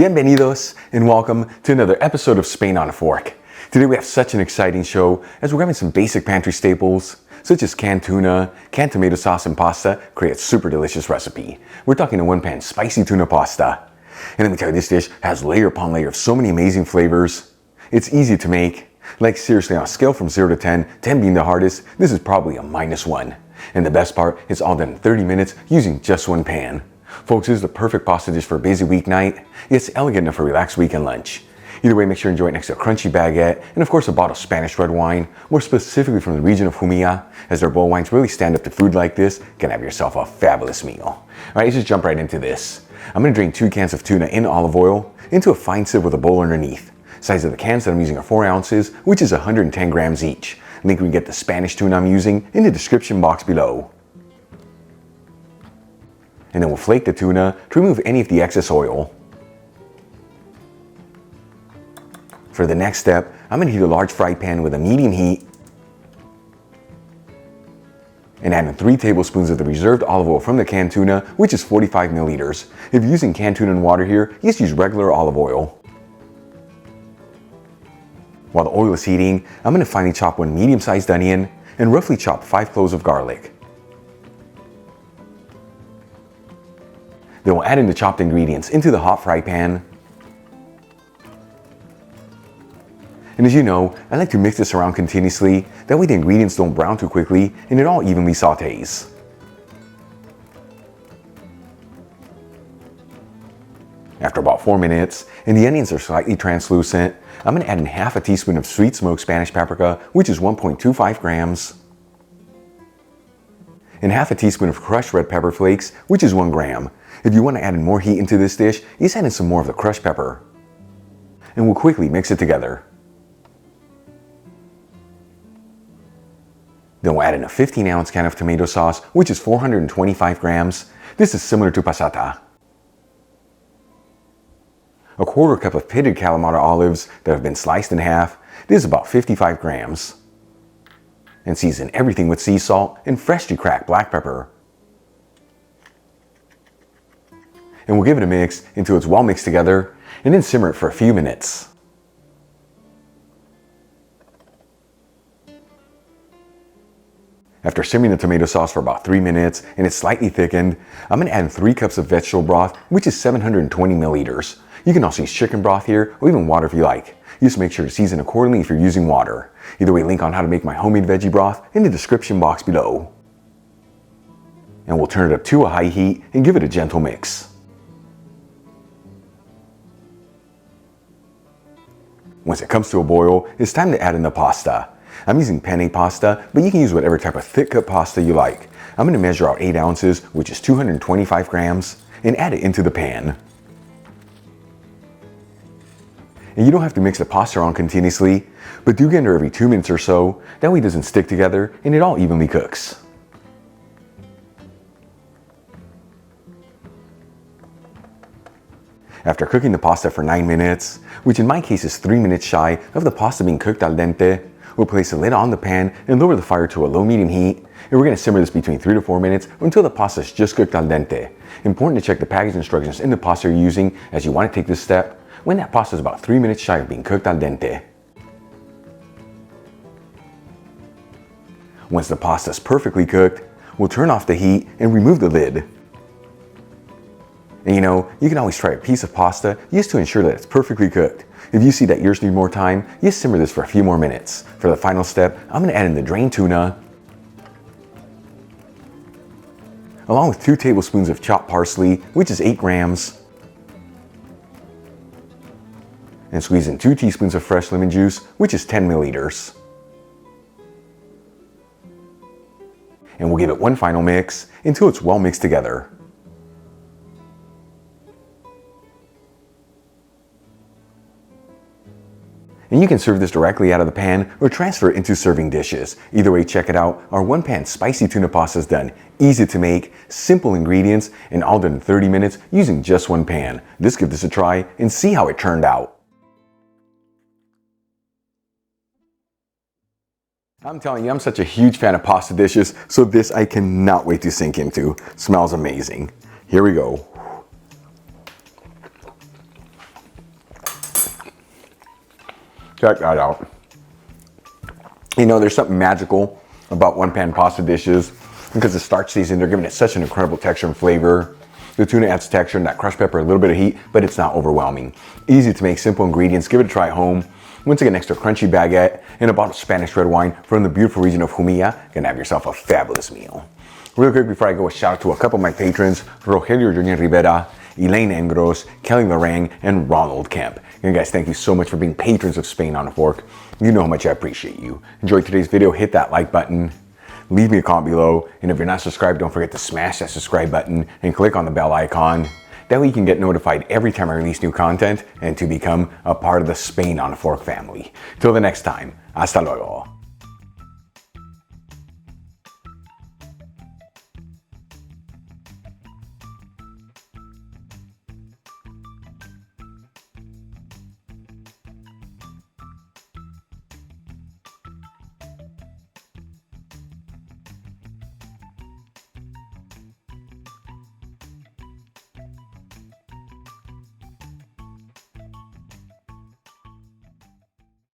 Bienvenidos and welcome to another episode of Spain on a Fork. Today we have such an exciting show as we're grabbing some basic pantry staples such as canned tuna, canned tomato sauce, and pasta, create a super delicious recipe. We're talking a one-pan spicy tuna pasta. And let me tell you, this dish has layer upon layer of so many amazing flavors. It's easy to make. Like seriously, on a scale from 0 to 10, 10 being the hardest, this is probably a -1. And the best part, it's all done in 30 minutes using just one pan. Folks, this is the perfect pasta dish for a busy weeknight. It's elegant enough for a relaxed weekend lunch. Either way, make sure you enjoy it next to a crunchy baguette and of course a bottle of Spanish red wine, more specifically from the region of Jumilla, as their bowl wines really stand up to food like this. You can have yourself a fabulous meal. Alright, let's just jump right into this. I'm going to drain 2 cans of tuna in olive oil into a fine sieve with a bowl underneath. Size of the cans that I'm using are 4 ounces, which is 110 grams each. Link where you can get the Spanish tuna I'm using in the description box below. And then we'll flake the tuna to remove any of the excess oil. For the next step, I'm going to heat a large fry pan with a medium heat and add in 3 tablespoons of the reserved olive oil from the canned tuna, which is 45 milliliters. If you're using canned tuna and water here, you just use regular olive oil. While the oil is heating, I'm going to finely chop 1 medium-sized onion and roughly chop 5 cloves of garlic. Then we'll add in the chopped ingredients into the hot fry pan. And as you know, I like to mix this around continuously, that way the ingredients don't brown too quickly and it all evenly sautés. After about 4 minutes, and the onions are slightly translucent, I'm going to add in half a teaspoon of sweet smoked Spanish paprika, which is 1.25 grams, and half a teaspoon of crushed red pepper flakes, which is 1 gram. If you want to add in more heat into this dish, you just add in some more of the crushed pepper. And we'll quickly mix it together. Then we'll add in a 15-ounce can of tomato sauce, which is 425 grams. This is similar to passata. A 1/4 cup of pitted Kalamata olives that have been sliced in half. This is about 55 grams. And season everything with sea salt and freshly cracked black pepper. And we'll give it a mix until it's well mixed together, and then simmer it for a few minutes. After simmering the tomato sauce for about 3 minutes and it's slightly thickened, I'm going to add in 3 cups of vegetable broth, which is 720 milliliters. You can also use chicken broth here, or even water if you like. You just make sure to season accordingly if you're using water. Either way, link on how to make my homemade veggie broth in the description box below. And we'll turn it up to a high heat and give it a gentle mix. Once it comes to a boil, it's time to add in the pasta. I'm using penne pasta, but you can use whatever type of thick cut pasta you like. I'm going to measure out 8 ounces, which is 225 grams, and add it into the pan. And you don't have to mix the pasta around continuously, but do get under every 2 minutes or so, that way it doesn't stick together and it all evenly cooks. After cooking the pasta for 9 minutes, which in my case is 3 minutes shy of the pasta being cooked al dente, we'll place the lid on the pan and lower the fire to a low-medium heat, and we're going to simmer this between 3 to 4 minutes until the pasta is just cooked al dente. Important to check the package instructions in the pasta you're using, as you want to take this step when that pasta is about 3 minutes shy of being cooked al dente. Once the pasta is perfectly cooked, we'll turn off the heat and remove the lid. And you know, you can always try a piece of pasta just to ensure that it's perfectly cooked. If you see that yours need more time, just simmer this for a few more minutes. For the final step, I'm going to add in the drained tuna, along with 2 tablespoons of chopped parsley, which is 8 grams, and squeeze in 2 teaspoons of fresh lemon juice, which is 10 milliliters. And we'll give it one final mix until it's well mixed together. And you can serve this directly out of the pan or transfer it into serving dishes. Either way, check it out. Our one-pan spicy tuna pasta is done. Easy to make, simple ingredients, and all done in 30 minutes using just one pan. Just give this a try and see how it turned out. I'm telling you, I'm such a huge fan of pasta dishes, so this I cannot wait to sink into. Smells amazing. Here we go. Check that out. You know, there's something magical about one-pan pasta dishes because the starch season, they're giving it such an incredible texture and flavor. The tuna adds texture and that crushed pepper, a little bit of heat, but it's not overwhelming. Easy to make, simple ingredients. Give it a try at home. Once again, next to a crunchy baguette and a bottle of Spanish red wine from the beautiful region of Jumilla, you're gonna have yourself a fabulous meal. Real quick before I go, a shout out to a couple of my patrons, Rogelio Junior Rivera, Elaine Engros, Kelly Larang, and Ronald Kemp. And guys, thank you so much for being patrons of Spain on a Fork. You know how much I appreciate you. Enjoyed today's video, hit that like button, leave me a comment below, and if you're not subscribed, don't forget to smash that subscribe button and click on the bell icon. That way you can get notified every time I release new content and to become a part of the Spain on a Fork family. Till the next time, hasta luego.